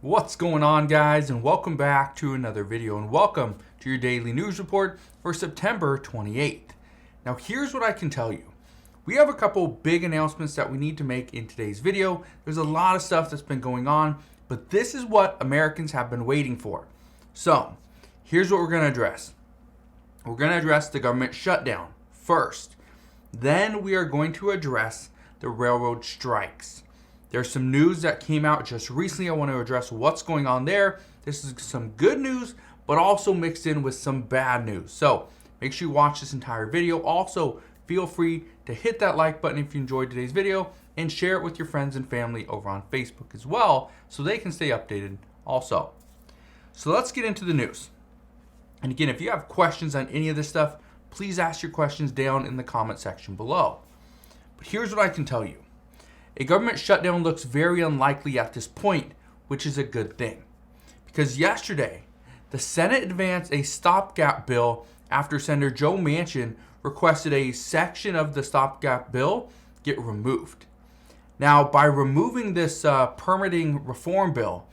What's going on, guys, and welcome back to another video, and welcome to your daily news report for September 28th. Now, here's what I can tell you. We have a couple big announcements that we need to make in today's video. There's a lot of stuff that's been going on, but this is what Americans have been waiting for. So, here's what we're going to address. We're going to address the government shutdown first. Then we are going to address the railroad strikes. There's some news that came out just recently. I want to address what's going on there. This is some good news, but also mixed in with some bad news. So make sure you watch this entire video. Also, feel free to hit that like button if you enjoyed today's video and share it with your friends and family over on Facebook as well so they can stay updated also. So let's get into the news. And again, if you have questions on any of this stuff, please ask your questions down in the comment section below. But here's what I can tell you. A government shutdown looks very unlikely at this point, which is a good thing. Because yesterday, the Senate advanced a stopgap bill after Senator Joe Manchin requested a section of the stopgap bill get removed. Now, by removing this permitting reform bill,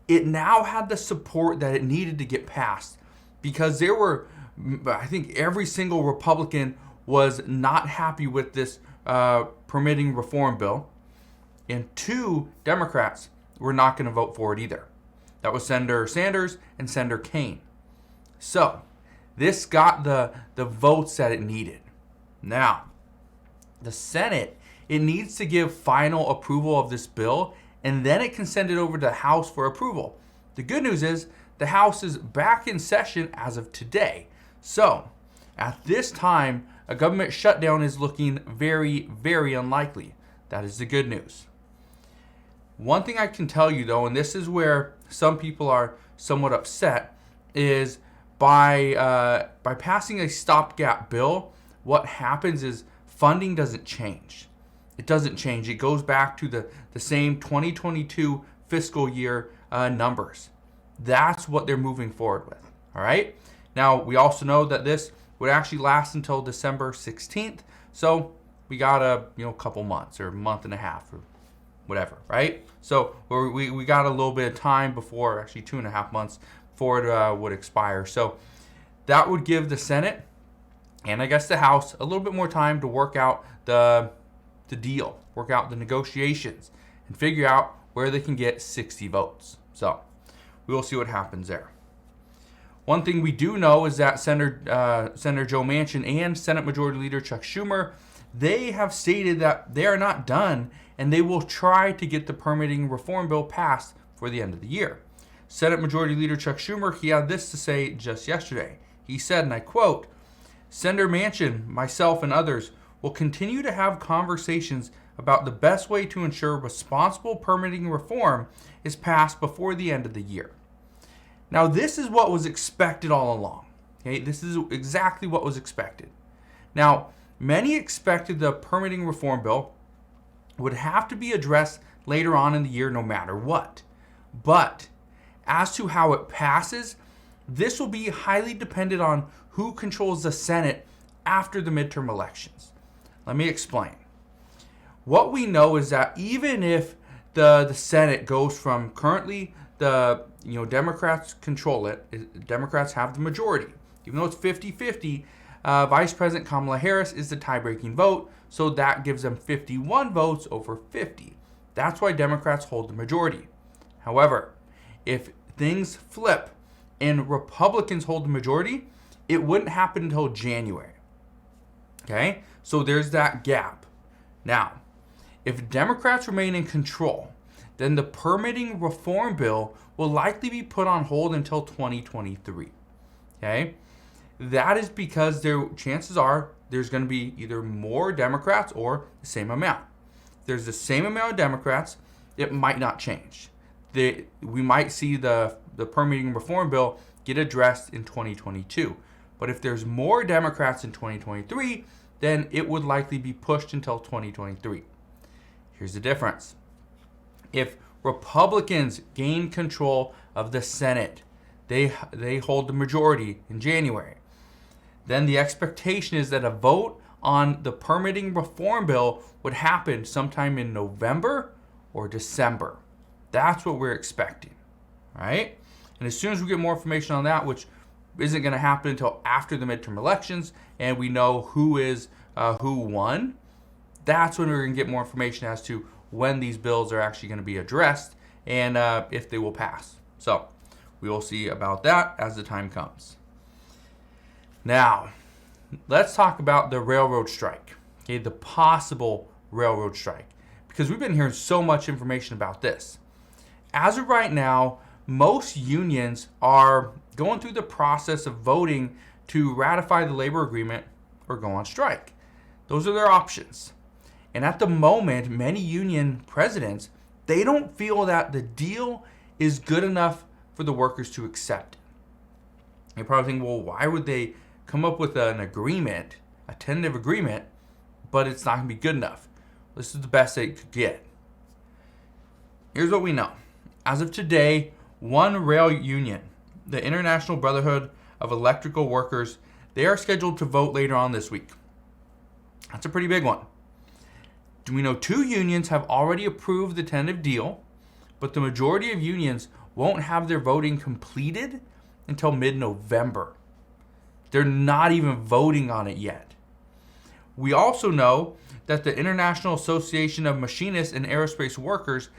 it now had the support that it needed to get passed. Because there were, I think every single Republican was not happy with this permitting reform bill. And 2 Democrats were not going to vote for it either. That was Senator Sanders and Senator Kane. So, this got the votes that it needed. Now, the Senate, it needs to give final approval of this bill, and then it can send it over to the House for approval. The good news is, the House is back in session as of today. So, at this time, a government shutdown is looking very, very unlikely. That is the good news. One thing I can tell you though, and this is where some people are somewhat upset, is by passing a stopgap bill, what happens is funding doesn't change. It doesn't change. It goes back to the same 2022 fiscal year numbers. That's what they're moving forward with. All right. Now, we also know that this would actually last until December 16th. So we got a couple months or a month and a half or whatever, right? So we got a little bit of time before, actually 2.5 months before it would expire. So that would give the Senate and I guess the House a little bit more time to work out the deal, work out the negotiations, and figure out where they can get 60 votes. So we will see what happens there. One thing we do know is that Senator Joe Manchin and Senate Majority Leader Chuck Schumer, they have stated that they are not done and they will try to get the permitting reform bill passed for the end of the year. Senate Majority Leader Chuck Schumer, he had this to say just yesterday. He said, and I quote, "Senator Manchin, myself, and others will continue to have conversations about the best way to ensure responsible permitting reform is passed before the end of the year." Now, this is what was expected all along. Okay, this is exactly what was expected. Now, many expected the permitting reform bill would have to be addressed later on in the year no matter what. But as to how it passes, this will be highly dependent on who controls the Senate after the midterm elections. Let me explain. What we know is that even if the Senate goes from currently the Democrats control it, Democrats have the majority. Even though it's 50-50, Vice President Kamala Harris is the tie-breaking vote, so that gives them 51 votes over 50. That's why Democrats hold the majority. However, if things flip and Republicans hold the majority, it wouldn't happen until January. Okay? So there's that gap. Now, if Democrats remain in control, then the permitting reform bill will likely be put on hold until 2023. Okay? That is because chances are there's going to be either more Democrats or the same amount. If there's the same amount of Democrats, it might not change. We might see the permitting reform bill get addressed in 2022. But if there's more Democrats in 2023, then it would likely be pushed until 2023. Here's the difference. If Republicans gain control of the Senate, they hold the majority in January, then the expectation is that a vote on the permitting reform bill would happen sometime in November or December. That's what we're expecting. All right? And as soon as we get more information on that, which isn't going to happen until after the midterm elections, and we know who won, that's when we're going to get more information as to when these bills are actually going to be addressed and if they will pass. So we will see about that as the time comes. Now, let's talk about the railroad strike, okay, the possible railroad strike, because we've been hearing so much information about this. As of right now, most unions are going through the process of voting to ratify the labor agreement or go on strike. Those are their options. And at the moment, many union presidents, they don't feel that the deal is good enough for the workers to accept it. You're probably thinking, well, why would they come up with an agreement, a tentative agreement, but it's not going to be good enough? This is the best they could get. Here's what we know. As of today, one rail union, the International Brotherhood of Electrical Workers, they are scheduled to vote later on this week. That's a pretty big one. We know two unions have already approved the tentative deal, but the majority of unions won't have their voting completed until mid-November. They're not even voting on it yet. We also know that the International Association of Machinists and Aerospace Workers,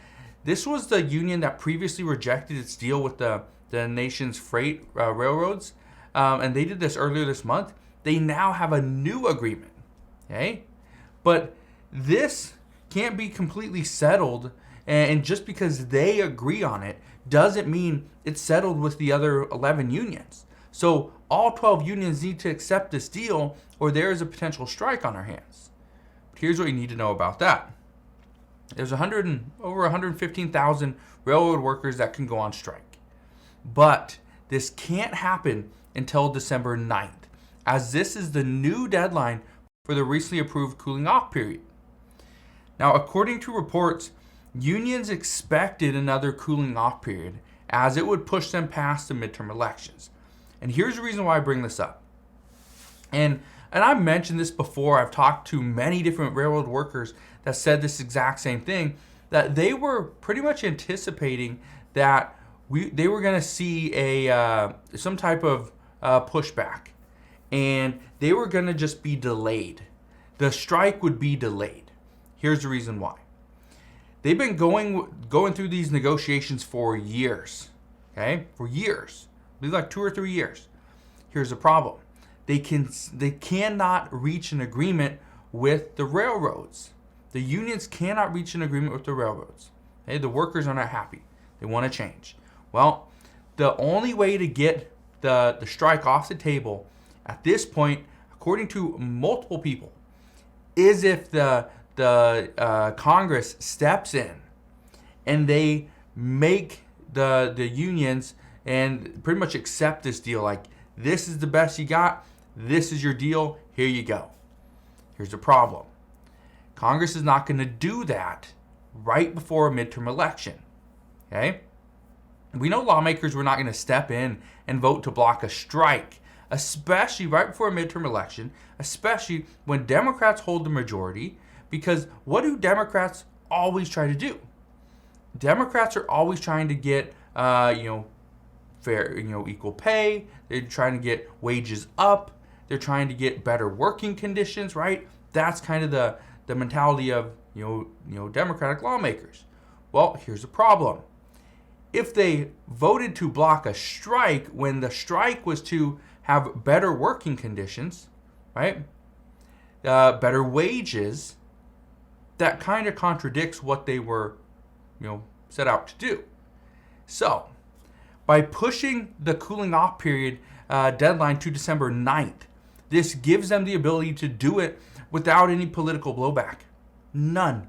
this was the union that previously rejected its deal with the nation's freight railroads, and they did this earlier this month. They now have a new agreement, okay? But this can't be completely settled, and just because they agree on it doesn't mean it's settled with the other 11 unions. So all 12 unions need to accept this deal, or there is a potential strike on our hands. But here's what you need to know about that. There's over 115,000 railroad workers that can go on strike. But this can't happen until December 9th, as this is the new deadline for the recently approved cooling off period. Now, according to reports, unions expected another cooling off period, as it would push them past the midterm elections. And here's the reason why I bring this up. And I've mentioned this before. I've talked to many different railroad workers that said this exact same thing, that they were pretty much anticipating that they were going to see some type of pushback, and they were going to just be delayed. The strike would be delayed. Here's the reason why. They've been going through these negotiations for years, okay? For years, maybe like 2 or 3 years. Here's the problem. They cannot reach an agreement with the railroads. The unions cannot reach an agreement with the railroads. Okay? The workers are not happy. They want to change. Well, the only way to get the strike off the table at this point, according to multiple people, is if the Congress steps in and they make the unions and pretty much accept this deal. Like, this is the best you got. This is your deal. Here you go. Here's the problem. Congress is not going to do that right before a midterm election. Okay? We know lawmakers were not going to step in and vote to block a strike, especially right before a midterm election, especially when Democrats hold the majority, because what do Democrats always try to do? Democrats are always trying to get, fair, equal pay. They're trying to get wages up. They're trying to get better working conditions, right? That's kind of the mentality of, Democratic lawmakers. Well, here's the problem. If they voted to block a strike when the strike was to have better working conditions, right? Better wages, that kind of contradicts what they were, set out to do. So, by pushing the cooling off period deadline to December 9th, this gives them the ability to do it without any political blowback. None.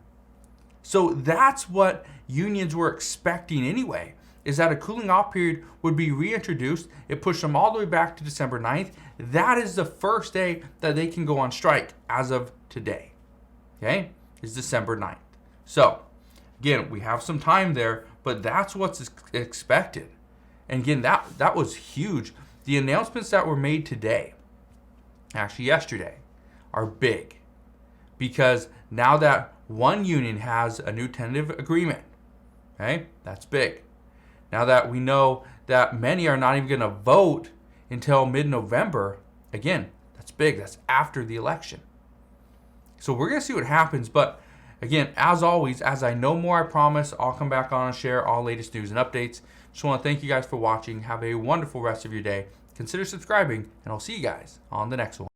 So that's what unions were expecting anyway, is that a cooling off period would be reintroduced. It pushed them all the way back to December 9th. That is the first day that they can go on strike as of today. Okay? Is December 9th. So, again, we have some time there, but that's what's expected. And again, that was huge. The announcements that were made today, actually yesterday, are big. Because now that one union has a new tentative agreement, okay, that's big. Now that we know that many are not even going to vote until mid-November, again, that's big. That's after the election. So we're going to see what happens. But again, as always, as I know more, I promise I'll come back on and share all latest news and updates. Just want to thank you guys for watching. Have a wonderful rest of your day. Consider subscribing, and I'll see you guys on the next one.